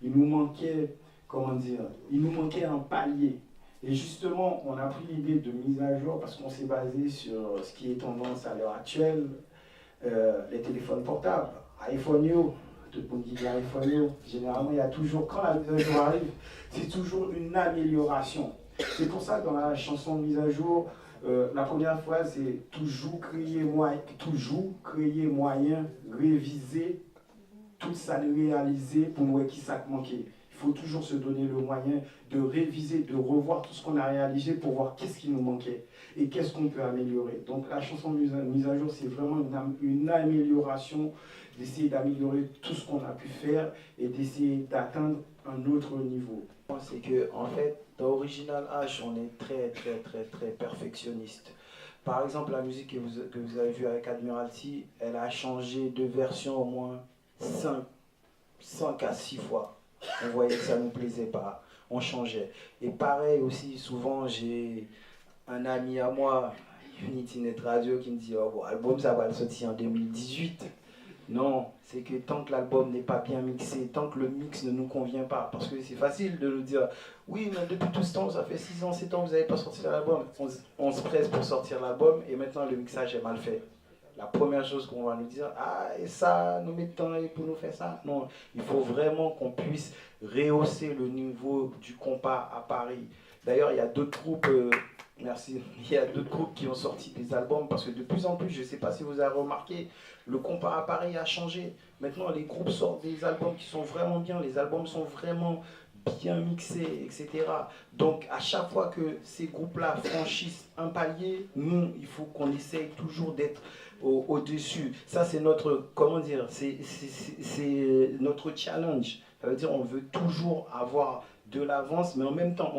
il nous manquait, comment dire, il nous manquait un palier. Et justement, on a pris l'idée de mise à jour parce qu'on s'est basé sur ce qui est tendance à l'heure actuelle, les téléphones portables, iPhone Yo, tout le monde dit iPhone Yo. Généralement, il y a toujours, quand la mise à jour arrive, c'est toujours une amélioration. C'est pour ça que dans la chanson mise à jour, la première phrase c'est toujours créer moyen, réviser, tout ça réaliser pour nous qui ça manquait. Il faut toujours se donner le moyen de réviser, de revoir tout ce qu'on a réalisé pour voir qu'est-ce qui nous manquait et qu'est-ce qu'on peut améliorer. Donc la chanson mise à jour, c'est vraiment une amélioration, d'essayer d'améliorer tout ce qu'on a pu faire et d'essayer d'atteindre un autre niveau. C'est que en fait, dans Original H, on est très perfectionniste. Par exemple, la musique que vous avez vue avec Admiralty, elle a changé de version au moins 5 à 6 fois. On voyait que ça ne nous plaisait pas, on changeait. Et pareil aussi, souvent j'ai un ami à moi, Unity Net Radio, qui me dit oh, bon, l'album ça va le sortir en 2018. Non, c'est que tant que l'album n'est pas bien mixé, tant que le mix ne nous convient pas, parce que c'est facile de nous dire oui, mais depuis tout ce temps, ça fait 6 ans, 7 ans, vous n'avez pas sorti l'album. On se presse pour sortir l'album et maintenant le mixage est mal fait. La première chose qu'on va nous dire, ah, et ça, nous mettons pour nous faire ça. Non, il faut vraiment qu'on puisse rehausser le niveau du compas à Paris. D'ailleurs, il y a d'autres groupes, merci, il y a d'autres groupes qui ont sorti des albums parce que de plus en plus, je ne sais pas si vous avez remarqué, le compas à Paris a changé. Maintenant, les groupes sortent des albums qui sont vraiment bien, les albums sont vraiment bien mixés, etc. Donc, à chaque fois que ces groupes-là franchissent un palier, nous, il faut qu'on essaye toujours d'être au-dessus. Ça, c'est notre, comment dire, c'est notre challenge. Ça veut dire on veut toujours avoir de l'avance, mais en même temps,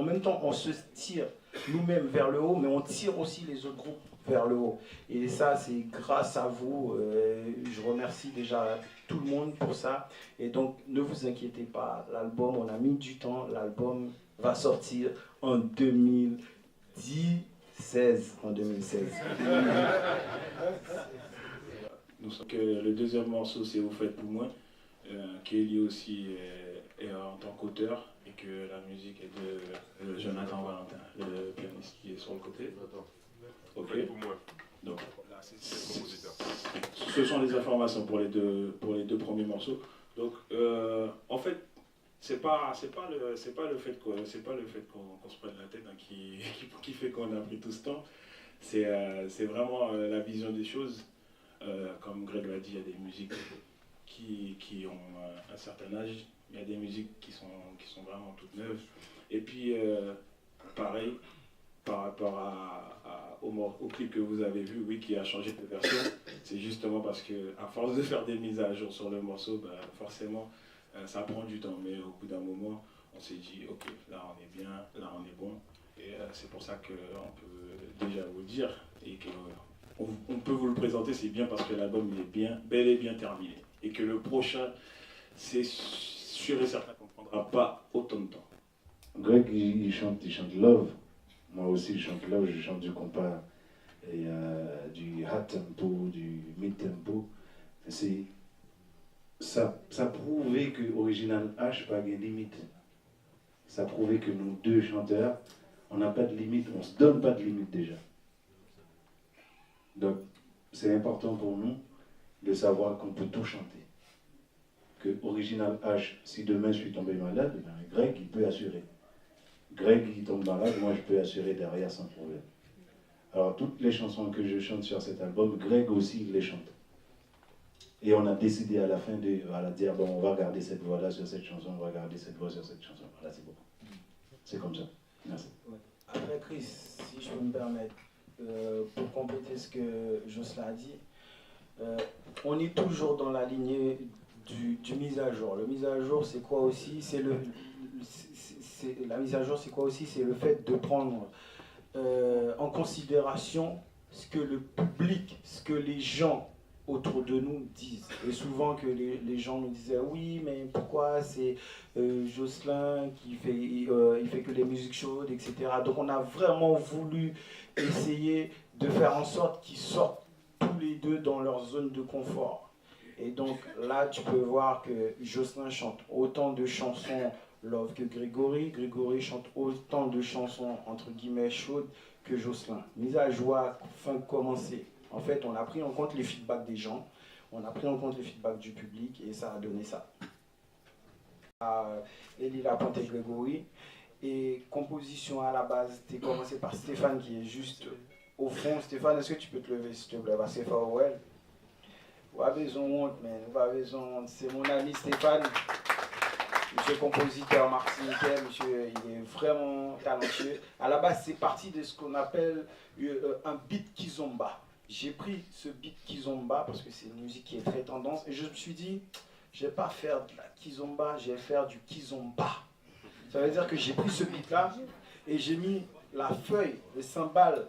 on se tire nous-mêmes vers le haut, mais on tire aussi les autres groupes vers le haut. Et ça, c'est grâce à vous. Je remercie déjà tout le monde pour ça. Et donc, ne vous inquiétez pas, l'album, on a mis du temps, l'album va sortir en 2016. En 2016. Le deuxième morceau, c'est Vous faites pour moi, Kelly aussi est en tant qu'auteur, et que la musique est de Jonathan Valentin, le pianiste qui est sur le côté. Ok. Donc, ce sont les informations pour les deux premiers morceaux. Donc, en fait, c'est pas le fait qu'on se prenne la tête hein, qui fait qu'on a pris tout ce temps. C'est vraiment la vision des choses. Comme Greg l'a dit, il y a des musiques qui ont un certain âge, il y a des musiques qui sont vraiment toutes neuves. Et puis, pareil, par rapport au clip que vous avez vu, oui, qui a changé de version, c'est justement parce qu'à force de faire des mises à jour sur le morceau, bah, forcément, ça prend du temps. Mais au bout d'un moment, on s'est dit, ok, là on est bien, là on est bon. Et c'est pour ça qu'on peut déjà vous le dire et qu'on peut vous le présenter, c'est bien parce que l'album est bien, bel et bien terminé. Et que le prochain, c'est sûr et certain qu'on ne prendra pas autant de temps. Greg, il chante Love. Moi aussi, je chante Love, je chante du compas, et, du high tempo, du mid tempo. Ça prouvait que Original H pas de limite. Ça prouvait que nous deux chanteurs, on n'a pas de limite, on ne se donne pas de limite déjà. Donc, c'est important pour nous de savoir qu'on peut tout chanter. Que Original H, si demain je suis tombé malade, ben Greg, il peut assurer. Greg, il tombe malade, moi je peux assurer derrière sans problème. Alors, toutes les chansons que je chante sur cet album, Greg aussi, il les chante. Et on a décidé à la fin de dire, bon, on va garder cette voix-là sur cette chanson, on va garder cette voix sur cette chanson. Voilà, c'est bon. C'est comme ça. Merci. Après, Chris, si je peux me permettre, pour compléter ce que Jocelyn a dit, on est toujours dans la lignée du mise à jour. Le mise à jour, c'est quoi aussi? La mise à jour, c'est quoi aussi? C'est le fait de prendre en considération ce que le public, ce que les gens autour de nous disent. Et souvent que les gens nous disaient oui, mais pourquoi c'est Jocelyn qui fait, il fait que des musiques chaudes, etc. Donc on a vraiment voulu essayer de faire en sorte qu'ils sortent tous les deux dans leur zone de confort. Et donc là, tu peux voir que Jocelyn chante autant de chansons love que Grégory. Grégory chante autant de chansons entre guillemets chaudes que Jocelyn. Mise à joie, fin de commencer. En fait, on a pris en compte les feedbacks des gens, on a pris en compte les feedbacks du public et ça a donné ça. Elie Lapointe et Grégory. Et composition à la base, t'es commencé par Stéphane qui est juste au fond. Stéphane, est-ce que tu peux te lever s'il te plaît? Parce que ouais. Pas besoin de honte, man. Pas besoin de honte. C'est mon ami Stéphane. Monsieur compositeur martiniquais, monsieur, il est vraiment talentueux. À la base, c'est parti de ce qu'on appelle un beat kizomba. J'ai pris ce beat kizomba parce que c'est une musique qui est très tendance et je me suis dit, je vais pas faire de la kizomba, je vais faire du kizomba. Ça veut dire que j'ai pris ce beat-là et j'ai mis la feuille, le cymbale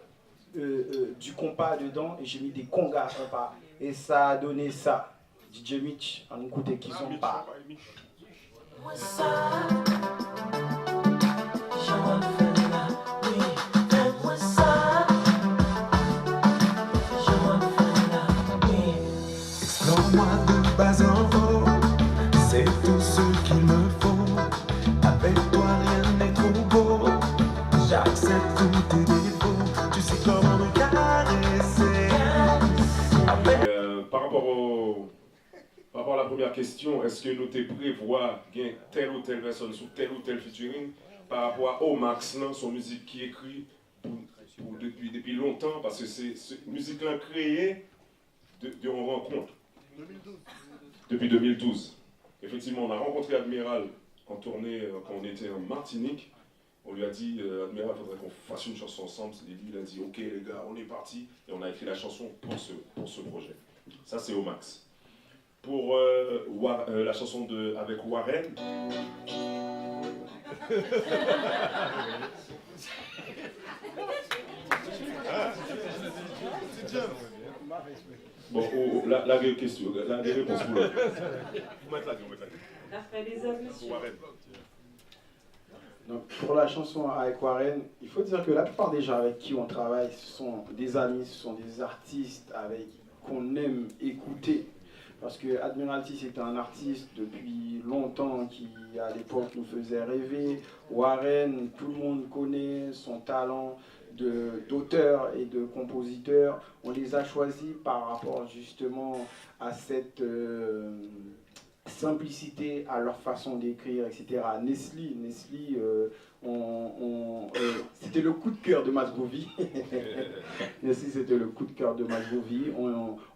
du compas dedans et j'ai mis des congas à compas. Et ça a donné ça. DJ Mitch, on écoute kizomba. Explore-moi de bas en haut, c'est tout ce qu'il me faut. Avec toi rien n'est trop beau, j'accepte tous tes défauts. Tu sais comment me caresser. Par rapport à la première question, est-ce que nous te prévoit telle ou telle personne sous tel ou tel featuring par rapport au Max, son musique qui écrit depuis longtemps, parce que c'est une musique-là créée de rencontre. 2012. Depuis 2012. Effectivement, on a rencontré Admiral en tournée quand on était en Martinique. On lui a dit, Admiral, il faudrait qu'on fasse une chanson ensemble. Et lui, il a dit, ok les gars, on est parti. Et on a écrit la chanson pour ce projet. Ça, c'est au Max. Pour la chanson avec Warren. Bon, la question, la réponse pour l'autre. Vous mettez la Après les hommes, monsieur. Donc, pour la chanson avec Warren, il faut dire que la plupart des gens avec qui on travaille, ce sont des amis, ce sont des artistes qu'on aime écouter. Parce que Admiralty, c'est un artiste depuis longtemps qui, à l'époque, nous faisait rêver. Warren, tout le monde connaît son talent d'auteur et de compositeur. On les a choisis par rapport justement à cette simplicité, à leur façon d'écrire, etc. Nestlé, c'était le coup de cœur de Masgroovy. Nestlé, c'était le coup de cœur de Masgroovy.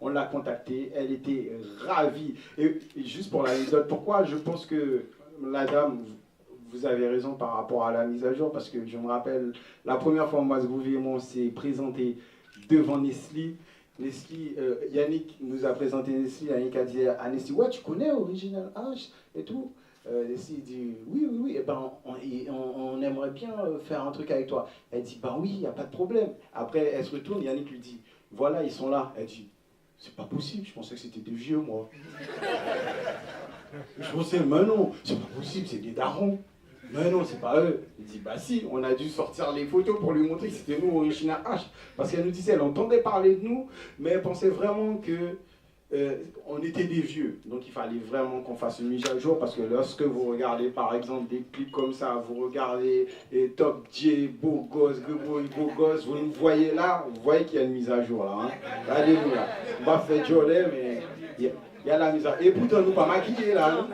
On l'a contactée, elle était ravie. Et juste pour l'anecdote, pourquoi je pense que la dame, vous avez raison par rapport à la mise à jour, parce que je me rappelle, la première fois Masgroovy et moi on s'est présenté devant Nestlé. Yannick nous a présenté Nestlé, Yannick a dit à Nestlé, ouais, tu connais Original H et tout. Nestlé dit, oui, et ben, on aimerait bien faire un truc avec toi. Elle dit, ben oui, il n'y a pas de problème. Après, elle se retourne, Yannick lui dit, voilà, ils sont là. Elle dit, c'est pas possible, je pensais que c'était des vieux, moi. Je pensais, mais non, c'est pas possible, c'est des darons. Mais non, c'est pas eux. Il dit, bah si, on a dû sortir les photos pour lui montrer que c'était nous, Original H. Parce qu'elle nous disait, elle entendait parler de nous, mais elle pensait vraiment que on était des vieux. Donc il fallait vraiment qu'on fasse une mise à jour, parce que lorsque vous regardez par exemple des clips comme ça, vous regardez Top J, Beau Gosse, Grégory Beau Gosse, vous nous voyez là, vous voyez qu'il y a une mise à jour là. Hein. Regardez-vous là. On va faire journée, mais il y a la mise à jour. Et pourtant, nous pas maquillés là. Hein.